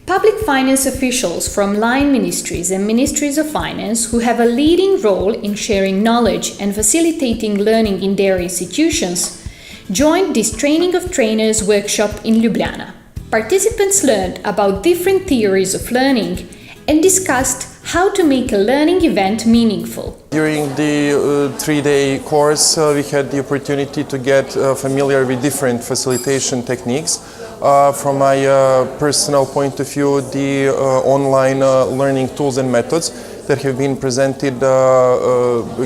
Public finance officials from line ministries and ministries of finance who have a leading role in sharing knowledge and facilitating learning in their institutions joined this Training of Trainers workshop in Ljubljana. Participants learned about different theories of learning and discussed how to make a learning event meaningful. During the 3-day course, we had the opportunity to get familiar with different facilitation techniques. From my personal point of view, the online learning tools and methods that have been presented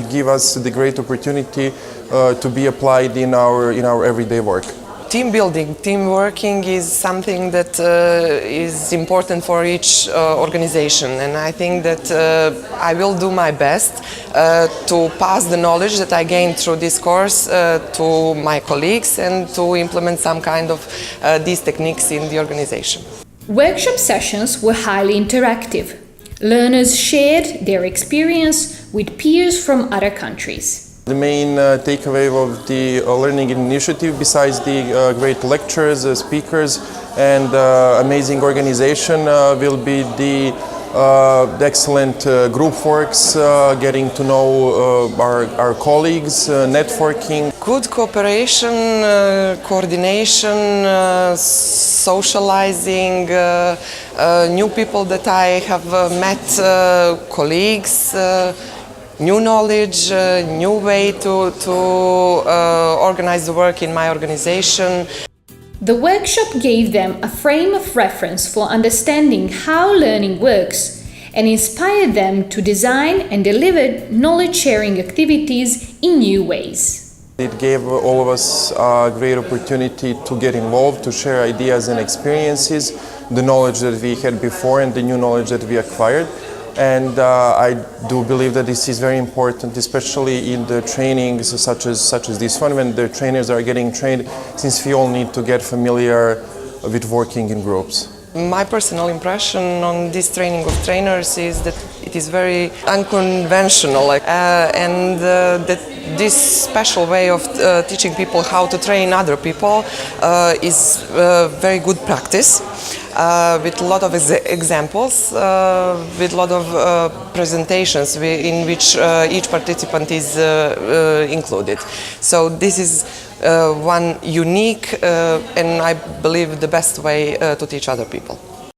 give us the great opportunity to be applied in our everyday work. Team building, team working is something that is important for each organization, and I think that I will do my best to pass the knowledge that I gained through this course to my colleagues and to implement some kind of these techniques in the organization. Workshop sessions were highly interactive. Learners shared their experience with peers from other countries. The main takeaway of the learning initiative, besides the great lectures, speakers and amazing organization, will be the excellent group works, getting to know our colleagues, networking. Good cooperation, coordination, socializing, new people that I have met, colleagues, new knowledge, new way to organize the work in my organization. The workshop gave them a frame of reference for understanding how learning works and inspired them to design and deliver knowledge-sharing activities in new ways. It gave all of us a great opportunity to get involved, to share ideas and experiences, the knowledge that we had before and the new knowledge that we acquired. And I do believe that this is very important, especially in the trainings such as this one, when the trainers are getting trained, since we all need to get familiar with working in groups. My personal impression on this training of trainers is that it is very unconventional, and that this special way of teaching people how to train other people is very good practice. With a lot of examples, with a lot of presentations in which each participant is included. So this is one unique and I believe the best way to teach other people.